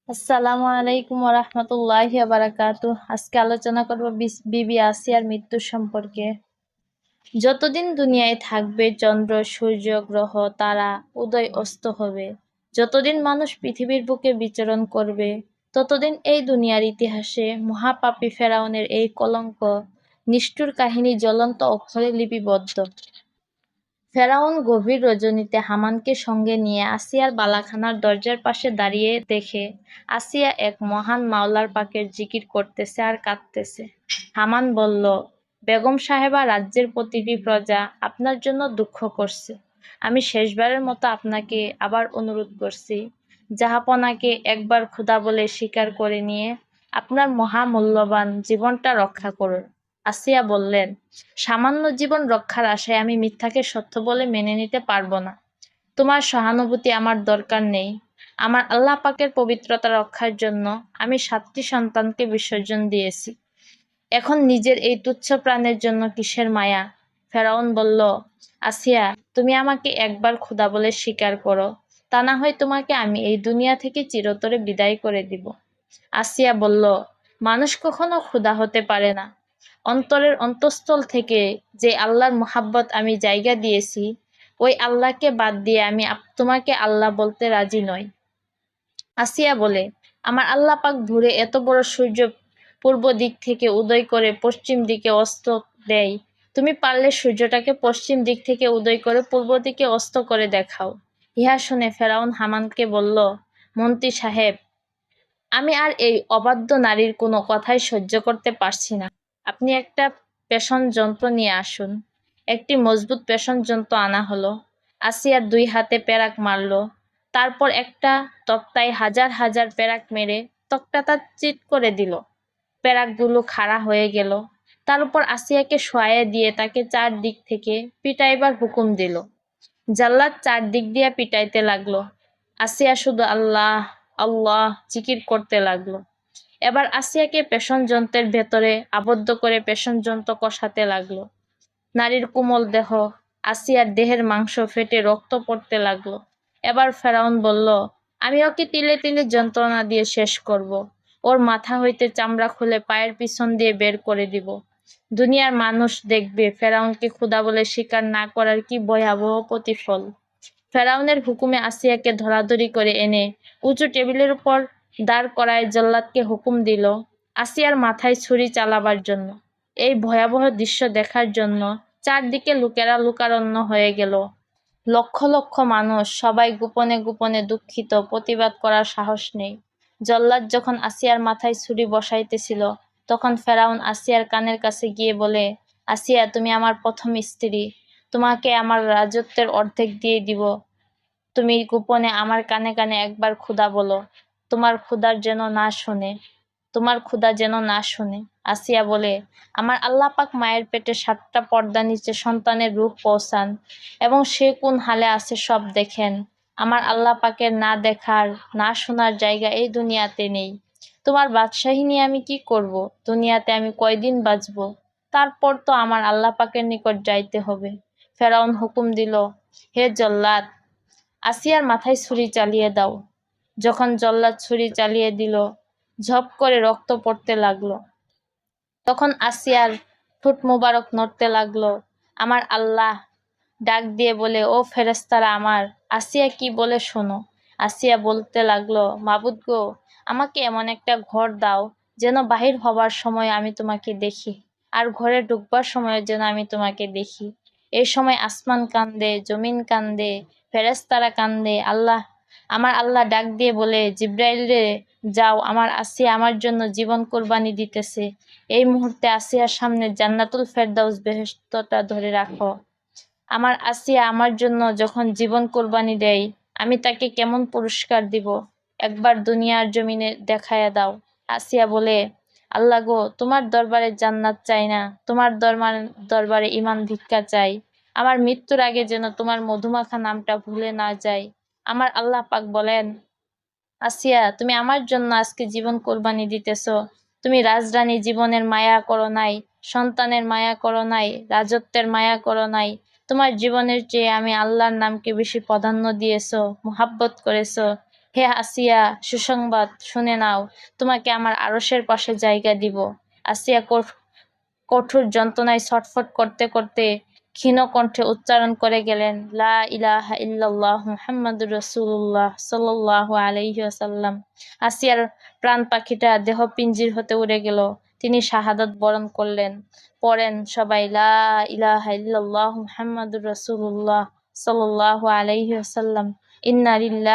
আসসালামু আলাইকুম রাহমাতুল্লাহি ওয়া বারাকাতুহু। আজকে আলোচনা করব বিবি আসিয়ার মৃত্যু সম্পর্কে। যতদিন দুনিয়ায় থাকবে চন্দ্র, সূর্য, গ্রহ, তারা উদয় অস্ত হবে। যতদিন মানুষ পৃথিবীর বুকে বিচরণ করবে, ততদিন এই দুনিয়ার ইতিহাসে মহাপাপী ফেরাউনের এই কলঙ্ক নিষ্ঠুর কাহিনী জ্বলন্ত অক্ষরে লিপিবদ্ধ। ফেরাউন গভীর রজনীতে হামানকে সঙ্গে নিয়ে আসিয়ার বালাখানার দরজার পাশে দাঁড়িয়ে দেখে আসিয়া এক মহান মাওলার পাকের জিকির করতেছে আর কাঁদতেছে। হামান বলল, বেগম সাহেবা, রাজ্যের প্রতিটি প্রজা আপনার জন্য দুঃখ করছে। আমি শেষবারের মতো আপনাকে আবার অনুরোধ করছি, জাহাপনাকে একবার খোদা বলে স্বীকার করে নিয়ে আপনার মহামূল্যবান জীবনটা রক্ষা করুন। আসিয়া বললেন, সামান্য জীবন রক্ষার আশায় আমি মিথ্যাকে সত্য বলে মেনে নিতে পারবো না। তোমার সহানুভূতি আমার দরকার নেই। আমার আল্লাহ পাকের পবিত্রতা রক্ষার জন্য আমি 7টি সন্তানকে বিসর্জন দিয়েছি। এখন নিজের এই তুচ্ছ প্রাণের জন্য কিসের মায়া? ফেরাউন বলল, আসিয়া, তুমি আমাকে একবার খোদা বলে স্বীকার করো, তা না হয় তোমাকে আমি এই দুনিয়া থেকে চিরতরে বিদায় করে দিব। আসিয়া বলল, মানুষ কখনো খোদা হতে পারে না। অন্তরের অন্তঃস্থল থেকে যে আল্লাহর মোহাব্বত আমি জায়গা দিয়েছি, ওই আল্লাহকে বাদ দিয়ে আমি তোমাকে আল্লাহ বলতে রাজি নই। আসিয়া বলে, আমার আল্লাহ পাক ভোরে এত বড় সূর্য পূর্ব দিক থেকে উদয় করে পশ্চিম দিকে অস্ত দেয়, তুমি পারলে সূর্যটাকে পশ্চিম দিক থেকে উদয় করে পূর্ব দিকে অস্ত করে দেখাও। ইহা শুনে ফেরাউন হামানকে বলল, মন্ত্রী সাহেব, আমি আর এই অবাধ্য নারীর কোনো কথাই সহ্য করতে পারছি না। আপনি একটা পেষণ যন্ত্র নিয়ে আসুন। একটি মজবুত পেষণ যন্ত্র আনা হলো। আসিয়ার 2 হাতে পেরাক মারল। তারপর একটা তক্তায় হাজার হাজার পেরাক মেরে তক্তাটা চিৎ করে দিল। পেরাকগুলো খাড়া হয়ে গেল। তার উপর আসিয়াকে শোয়াইয়া দিয়ে তাকে 4 দিক থেকে পিটাইবার হুকুম দিল। জাল্লাদ 4 দিক দিয়া পিটাইতে লাগলো। আসিয়া শুধু আল্লাহ আল্লাহ জিকির করতে লাগলো। এবার আসিয়াকে পেষণ যন্ত্রের ভেতরে আবদ্ধ করে পেষণ যন্ত্র কষাতে লাগলো। নারীর কোমল দেহ, আসিয়ার দেহের মাংস ফেটে রক্ত পড়তে লাগলো। এবার ফেরাউন বলল, আমি ওকে তিলে তিলে যন্ত্রণা দিয়ে শেষ করব। ওর মাথা হইতে চামড়া খুলে পায়ের পিছন দিয়ে বের করে দিব। দুনিয়ার মানুষ দেখবে ফেরাউনকে খোদা বলে স্বীকার না করার কি ভয়াবহ প্রতিফল। ফেরাউনের হুকুমে আসিয়াকে ধরাধরি করে এনে উঁচু টেবিলের উপর দাঁড় করায় জল্লাদকে হুকুম দিল আসিয়ার মাথায় ছুরি চালাবার জন্য। এই ভয়াবহ দৃশ্য দেখার জন্য চারদিকে লোকেরা লোকারণ্য হয়ে গেল। লক্ষ লক্ষ মানুষ, সবাই গোপনে গোপনে দুঃখিত, প্রতিবাদ করার সাহস নেই। জল্লাদ যখন আসিয়ার মাথায় ছুরি বসাইতেছিল, তখন ফেরাউন আসিয়ার কানের কাছে গিয়ে বলে, আসিয়া, তুমি আমার প্রথম স্ত্রী, তোমাকে আমার রাজত্বের অর্ধেক দিয়ে দিব। তুমি গোপনে আমার কানে কানে একবার খোদা বলো, তোমার খোদার যেন না শোনে, তোমার খোদা যেন না শোনে। আসিয়া বলে, আমার আল্লাহ পাক মায়ের পেটে 7টা পর্দা নিচে সন্তানের রূহ পৌঁছান এবং সে কোন হালে আছে সব দেখেন। আমার আল্লাহ পাকের না দেখার না শোনার জায়গা এই দুনিয়াতে নেই। তোমার বাদশাহী নিয়ে আমি কি করব? দুনিয়াতে আমি কয়দিন বাঁচব? তারপর তো আমার আল্লাহ পাকের নিকট যাইতে হবে। ফেরাউন হুকুম দিল, হে জল্লাদ, আসিয়ার মাথায় ছুরি চালিয়ে দাও। যখন জল্লাদ ছুরি চালিয়ে দিল, ঝপ করে রক্ত পড়তে লাগলো। তখন আসিয়ার ঠোঁট মোবারক নড়তে লাগলো। আমার আল্লাহ ডাক দিয়ে বলে, ও ফেরেশতারা আমার, আসিয়া কি বলে শোনো। আসিয়া বলতে লাগলো, মাবুদ গো, আমাকে এমন একটা ঘর দাও যেন বাহির হবার সময় আমি তোমাকে দেখি, আর ঘরে ঢুকবার সময় যেন আমি তোমাকে দেখি। এই সময় আসমান কান্দে, জমিন কান্দে, ফেরেশতারা কান্দে। আমার আল্লাহ ডাক দিয়ে বলে, জিব্রাইল রে, যাও, আমার আসিয়া আমার জন্য জীবন কোরবানি দিতেছে। এই মুহূর্তে আসিয়ার সামনে জান্নাতুল ফেরদাউস বেহেশতটা ধরে রাখো। আমার আসিয়া আমার জন্য যখন জীবন কোরবানি দেয়, আমি তাকে কেমন পুরস্কার দিব, একবার দুনিয়ার জমিনে দেখায়া দাও। আসিয়া বলে, আল্লাহ গো, তোমার দরবারে জান্নাত চাই না, তোমার দরবারে ঈমান ভিক্ষা চাই। আমার মৃত্যুর আগে যেন তোমার মধুমাখা নামটা ভুলে না যায়। আমার আল্লাহ পাক বলেন, আসিয়া, তুমি আমার জন্য আজকে জীবন কোরবানি দিতেছ। তুমি রাজরানী জীবনের মায়া করো নাই, সন্তানের মায়া করো নাই, রাজত্বের মায়া করো নাই। তোমার জীবনের চেয়ে আমি আল্লাহর নামকে বেশি প্রাধান্য দিয়েছ, মোহাব্বত করেছ। হে আসিয়া, সুসংবাদ শুনে নাও, তোমাকে আমার আরশের পাশে জায়গা দিব। আসিয়া কঠোর যন্ত্রণায় ছটফট করতে করতে ক্ষীণ কণ্ঠে উচ্চারণ করে গেলেন, লা ইলাহা ইল্লাল্লাহ মুহাম্মাদুর রাসূলুল্লাহ সাল্লাল্লাহু আলাইহি ওয়াসাল্লাম। আসিয়ার প্রাণ পাখিটা দেহ পিঞ্জির হতে উড়ে গেল। তিনি শাহাদাত বরণ করলেন। পড়েন সবাই, লা ইলাহা ইল্লাল্লাহ মুহাম্মাদুর রাসূলুল্লাহ সাল্লাল্লাহু আলাইহি ওয়াসাল্লাম। ইন্না লিল্লাহি